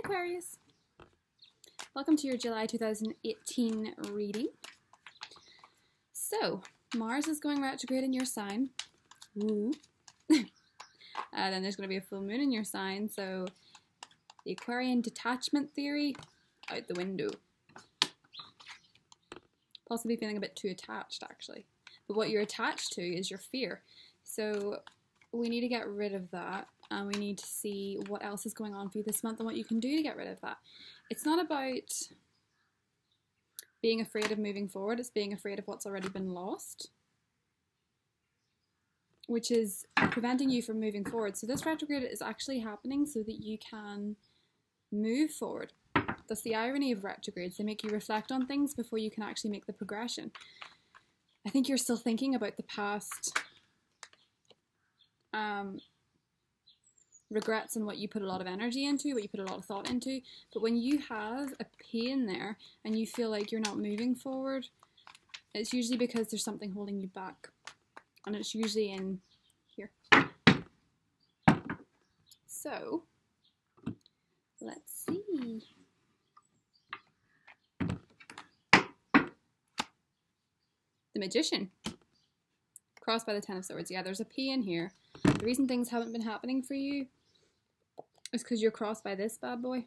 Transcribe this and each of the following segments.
Aquarius. Welcome to your July 2018 reading. So, Mars is going retrograde in your sign. Woo. Then there's going to be a full moon in your sign, so the Aquarian detachment theory, out the window. Possibly feeling a bit too attached, actually. But what you're attached to is your fear. So we need to get rid of that, and we need to see what else is going on for you this month and what you can do to get rid of that. It's not about being afraid of moving forward, it's being afraid of what's already been lost, which is preventing you from moving forward. So this retrograde is actually happening so that you can move forward. That's the irony of retrogrades. They make you reflect on things before you can actually make the progression. I think you're still thinking about the past regrets and what you put a lot of energy into, what you put a lot of thought into. But when you have a pain there and you feel like you're not moving forward, it's usually because there's something holding you back. And it's usually in here. So, let's see. The Magician. Crossed by the Ten of Swords. Yeah, there's a pain here. The reason things haven't been happening for you is because you're crossed by this bad boy.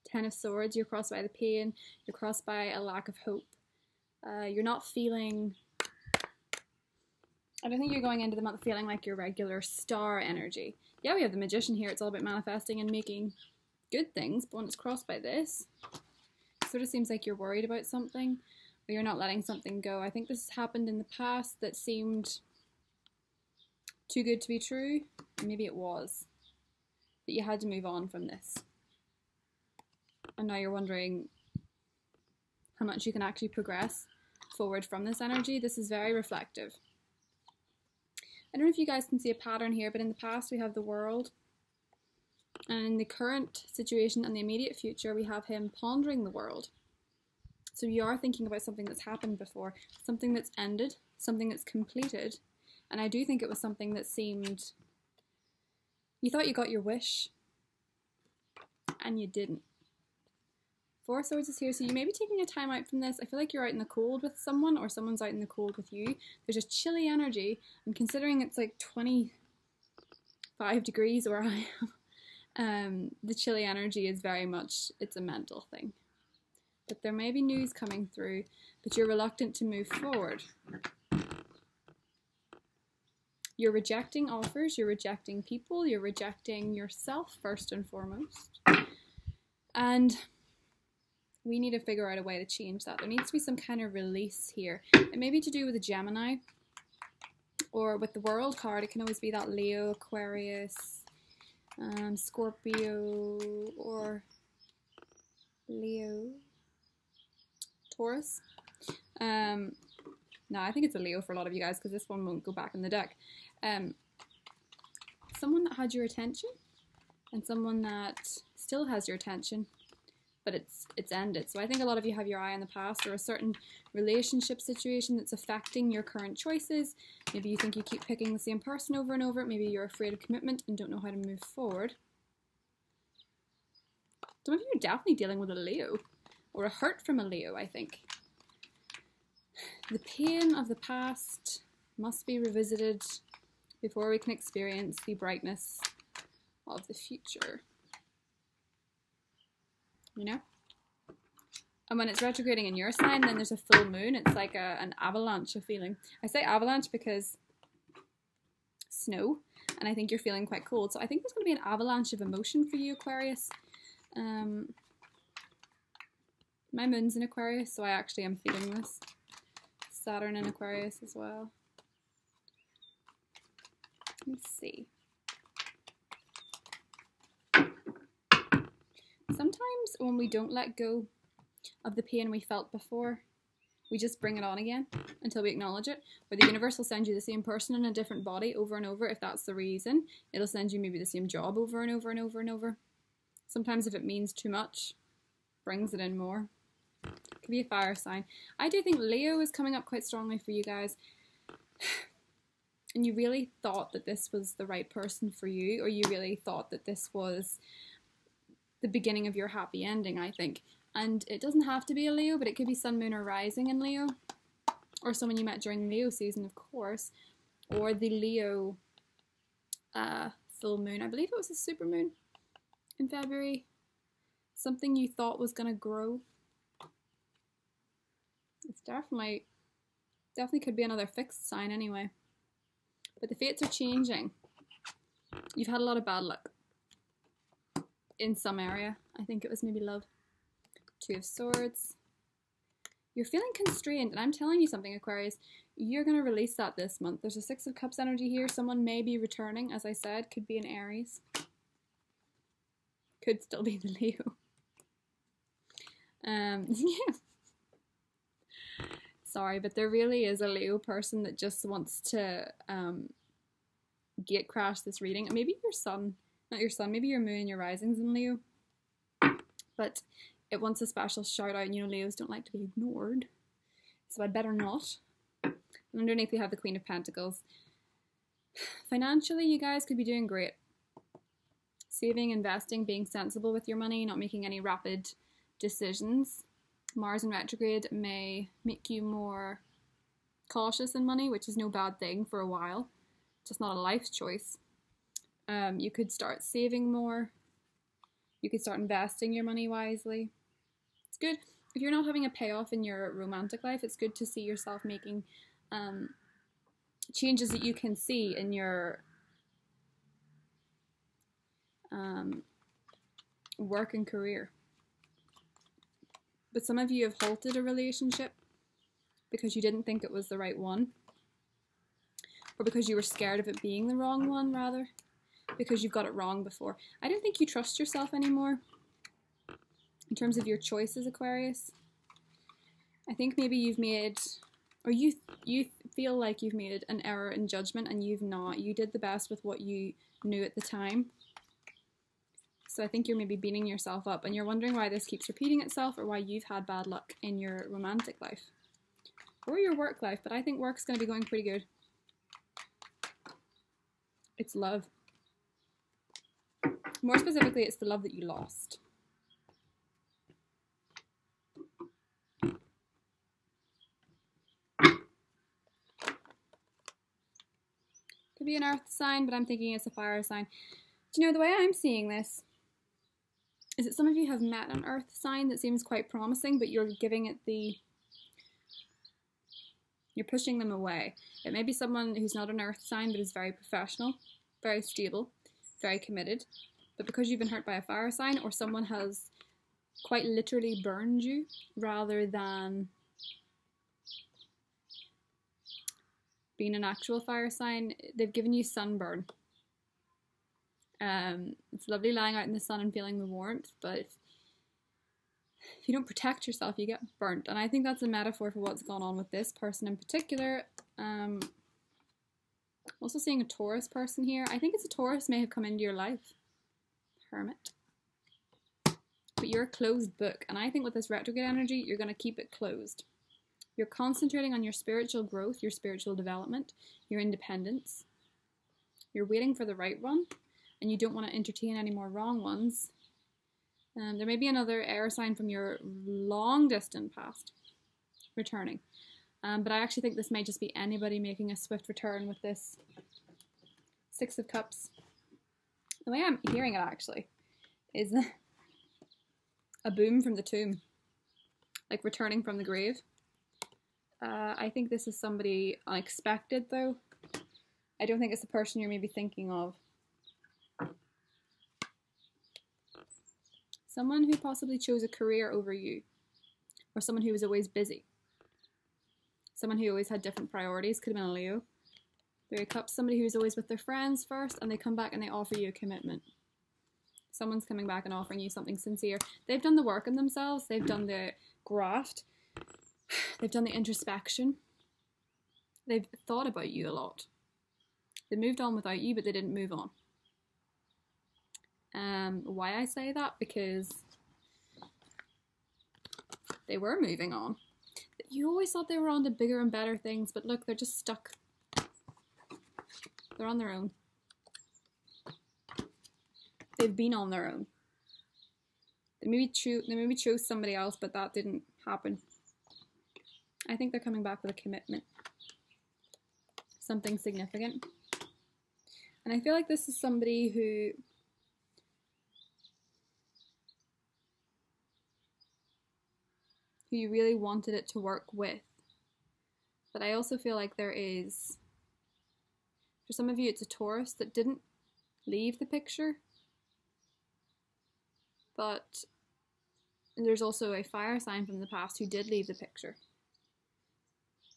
Ten of Swords, you're crossed by the pain. You're crossed by a lack of hope. You're not feeling... I don't think you're going into the month feeling like your regular star energy. Yeah, we have the Magician here. It's all about manifesting and making good things. But when it's crossed by this, it sort of seems like you're worried about something. Or you're not letting something go. I think this has happened in the past that seemed too good to be true. Maybe it was. That you had to move on from this. And now you're wondering how much you can actually progress forward from this energy. This is very reflective. I don't know if you guys can see a pattern here, but in the past we have the World. And in the current situation and the immediate future, we have him pondering the world. So you are thinking about something that's happened before, something that's ended, something that's completed. And I do think it was something that seemed... You thought you got your wish, and you didn't. Four of Swords is here, so you may be taking a time out from this. I feel like you're out in the cold with someone, or someone's out in the cold with you. There's a chilly energy, and considering it's like 25 degrees where I am, the chilly energy is very much, it's a mental thing. But there may be news coming through, but you're reluctant to move forward. You're rejecting offers, you're rejecting people, you're rejecting yourself first and foremost. And we need to figure out a way to change that. There needs to be some kind of release here. It may be to do with a Gemini, or with the World card. It can always be that Leo, Aquarius, Scorpio, or Leo, Taurus. No, I think it's a Leo for a lot of you guys because this one won't go back in the deck. Someone that had your attention and someone that still has your attention, but it's ended. So I think a lot of you have your eye on the past or a certain relationship situation that's affecting your current choices. Maybe you think you keep picking the same person over and over. Maybe you're afraid of commitment and don't know how to move forward. Some of you are definitely dealing with a Leo or a hurt from a Leo, I think. The pain of the past must be revisited before we can experience the brightness of the future. You know? And when it's retrograding in your sign, then there's a full moon. It's like an avalanche of feeling. I say avalanche because snow, and I think you're feeling quite cold. So I think there's going to be an avalanche of emotion for you, Aquarius. My moon's in Aquarius, so I actually am feeling this. Saturn in Aquarius as well. Let's see. Sometimes when we don't let go of the pain we felt before, we just bring it on again until we acknowledge it. Or the universe will send you the same person in a different body over and over if that's the reason. It'll send you maybe the same job over and over and over and over. Sometimes if it means too much, brings it in more. Could be a fire sign. I do think Leo is coming up quite strongly for you guys. And you really thought that this was the right person for you, or you really thought that this was the beginning of your happy ending, I think. And it doesn't have to be a Leo, but it could be Sun, Moon, or Rising in Leo. Or someone you met during Leo season, of course. Or the Leo full moon. I believe it was a super moon in February. Something you thought was going to grow. It's definitely could be another fixed sign anyway. But the fates are changing. You've had a lot of bad luck in some area. I think it was maybe love. Two of Swords. You're feeling constrained, and I'm telling you something, Aquarius. You're going to release that this month. There's a Six of Cups energy here. Someone may be returning, as I said. Could be an Aries. Could still be the Leo. Yeah. Sorry, but there really is a Leo person that just wants to gate crash this reading. Maybe your sun, not your sun, maybe your moon and your rising's in Leo. But it wants a special shout out, and you know Leos don't like to be ignored. So I'd better not. And underneath we have the Queen of Pentacles. Financially, you guys could be doing great. Saving, investing, being sensible with your money, not making any rapid decisions. Mars in retrograde may make you more cautious in money, which is no bad thing for a while. Just not a life choice. You could start saving more. You could start investing your money wisely. It's good. If you're not having a payoff in your romantic life, it's good to see yourself making changes that you can see in your work and career. But some of you have halted a relationship because you didn't think it was the right one. Or because you were scared of it being the wrong one, rather. Because you've got it wrong before. I don't think you trust yourself anymore. In terms of your choices, Aquarius. I think maybe you've made, or you feel like you've made an error in judgment, and you've not. You did the best with what you knew at the time. So I think you're maybe beating yourself up, and you're wondering why this keeps repeating itself, or why you've had bad luck in your romantic life. Or your work life, but I think work's going to be going pretty good. It's love. More specifically, it's the love that you lost. Could be an earth sign, but I'm thinking it's a fire sign. Do you know, the way I'm seeing this is that some of you have met an earth sign that seems quite promising, but you're giving it you're pushing them away. It may be someone who's not an earth sign, but is very professional, very stable, very committed. But because you've been hurt by a fire sign, or someone has quite literally burned you, rather than being an actual fire sign, they've given you sunburn. It's lovely lying out in the sun and feeling the warmth, but if you don't protect yourself, you get burnt. And I think that's a metaphor for what's gone on with this person in particular. Also seeing a Taurus person here. I think it's a Taurus may have come into your life. Hermit. But you're a closed book, and I think with this retrograde energy, you're going to keep it closed. You're concentrating on your spiritual growth, your spiritual development, your independence. You're waiting for the right one, and you don't want to entertain any more wrong ones. There may be another air sign from your long distant past returning. But I actually think this may just be anybody making a swift return with this Six of Cups. The way I'm hearing it actually is a boom from the tomb, like returning from the grave. I think this is somebody unexpected though. I don't think it's the person you're maybe thinking of. Someone who possibly chose a career over you, or someone who was always busy. Someone who always had different priorities, could have been a Leo. Three of Cups, somebody who's always with their friends first, and they come back and they offer you a commitment. Someone's coming back and offering you something sincere. They've done the work on themselves, they've done the graft, they've done the introspection. They've thought about you a lot. They moved on without you, but they didn't move on. Why I say that? Because they were moving on. You always thought they were on to bigger and better things, but look, they're just stuck. They're on their own. They've been on their own. They maybe chose somebody else, but that didn't happen. I think they're coming back with a commitment. Something significant. And I feel like this is somebody who you really wanted it to work with. But I also feel like there is, for some of you, it's a Taurus that didn't leave the picture. But there's also a fire sign from the past who did leave the picture.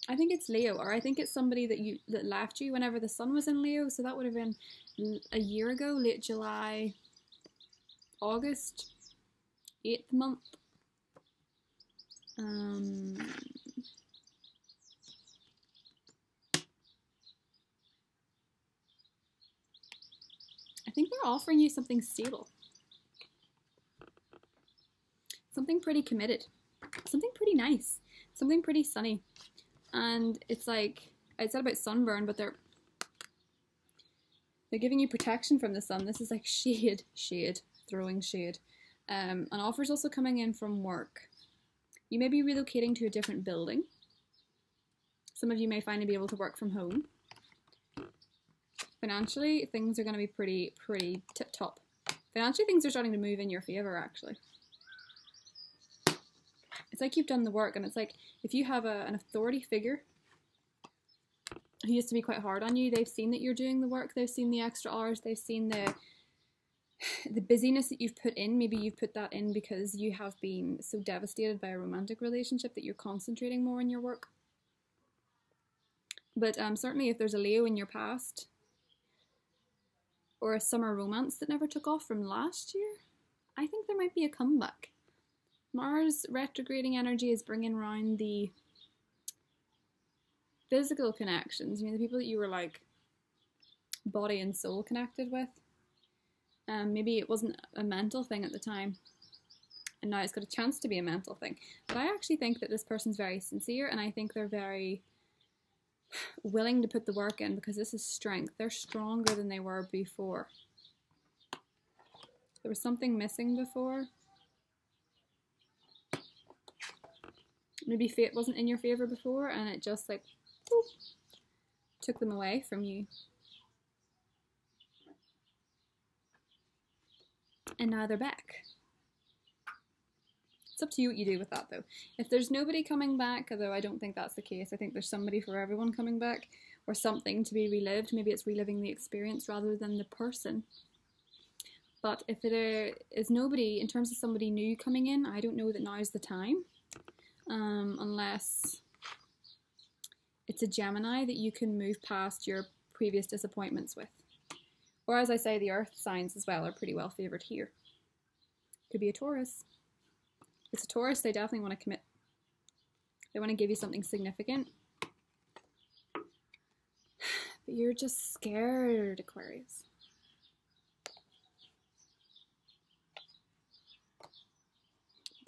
I think it's Leo, or I think it's somebody that left you whenever the sun was in Leo. So that would have been a year ago, late July, August, 8th month. I think they're offering you something stable. Something pretty committed. Something pretty nice. Something pretty sunny. And it's like, I said about sunburn, but they're giving you protection from the sun. This is like shade, throwing shade. An offer's also coming in from work. You may be relocating to a different building. Some of you may finally be able to work from home. Financially, things are going to be pretty tip-top. Financially, things are starting to move in your favour, actually. It's like you've done the work, and it's like if you have an authority figure who used to be quite hard on you, they've seen that you're doing the work, they've seen the extra hours, they've seen the busyness that you've put in. Maybe you've put that in because you have been so devastated by a romantic relationship that you're concentrating more on your work. But certainly if there's a Leo in your past, or a summer romance that never took off from last year, I think there might be a comeback. Mars retrograding energy is bringing around the physical connections. You know, the people that you were like body and soul connected with. Maybe it wasn't a mental thing at the time, and now it's got a chance to be a mental thing. But I actually think that this person's very sincere, and I think they're very willing to put the work in, because this is strength. They're stronger than they were before. There was something missing before. Maybe fate wasn't in your favor before, and it just like whoop, took them away from you. And now they're back. It's up to you what you do with that, though. If there's nobody coming back, although I don't think that's the case, I think there's somebody for everyone coming back, or something to be relived. Maybe it's reliving the experience rather than the person. But if there is nobody, in terms of somebody new coming in, I don't know that now's the time. Unless it's a Gemini that you can move past your previous disappointments with. Or as I say, the earth signs as well are pretty well favoured here. Could be a Taurus. If it's a Taurus, they definitely want to commit. They want to give you something significant. But you're just scared, Aquarius.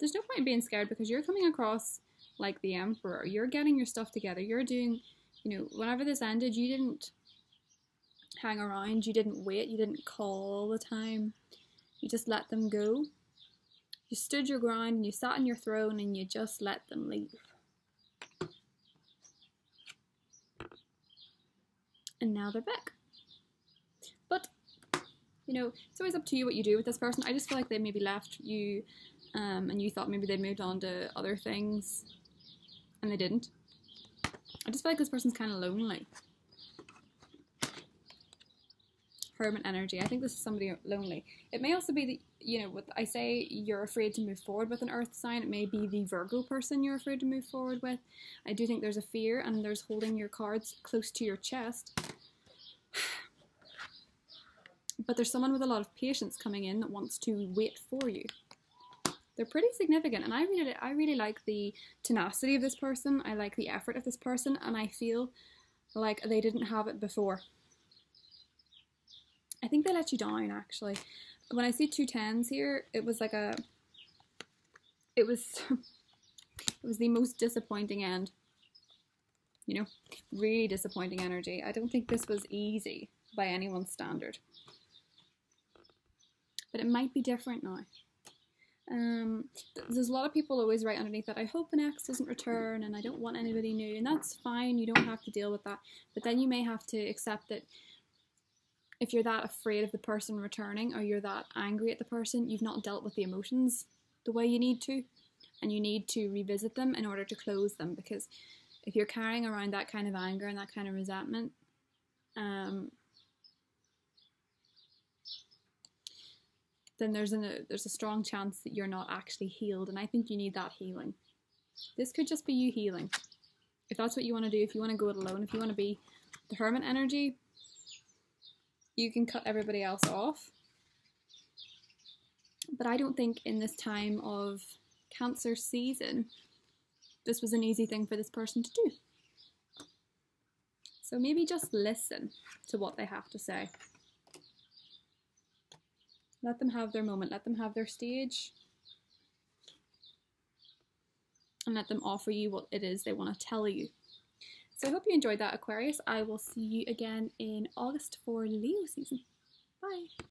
There's no point in being scared, because you're coming across like the Emperor. You're getting your stuff together. You're doing, you know, whenever this ended, you didn't hang around. You didn't wait. You didn't call all the time. You just let them go. You stood your ground and you sat on your throne and you just let them leave. And now they're back. But, you know, it's always up to you what you do with this person. I just feel like they maybe left you and you thought maybe they'd moved on to other things, and they didn't. I just feel like this person's kind of lonely. Hermit energy. I think this is somebody lonely. It may also be that, you know, what I say, you're afraid to move forward with an earth sign. It may be the Virgo person you're afraid to move forward with. I do think there's a fear, and there's holding your cards close to your chest. But there's someone with a lot of patience coming in that wants to wait for you. They're pretty significant, and I really like the tenacity of this person. I like the effort of this person, and I feel like they didn't have it before. I think they let you down, actually. When I see 2 10s here, it was like it was the most disappointing end. You know, really disappointing energy. I don't think this was easy by anyone's standard. But it might be different now. There's a lot of people always write underneath that, I hope an ex doesn't return and I don't want anybody new, and that's fine, you don't have to deal with that, but then you may have to accept that if you're that afraid of the person returning, or you're that angry at the person, you've not dealt with the emotions the way you need to, and you need to revisit them in order to close them, because if you're carrying around that kind of anger and that kind of resentment, then there's a strong chance that you're not actually healed, and I think you need that healing. This could just be you healing. If that's what you want to do, if you want to go it alone, if you want to be the hermit energy, you can cut everybody else off. But I don't think in this time of Cancer season, this was an easy thing for this person to do. So maybe just listen to what they have to say. Let them have their moment, let them have their stage, and let them offer you what it is they want to tell you. So I hope you enjoyed that, Aquarius. I will see you again in August for Leo season. Bye.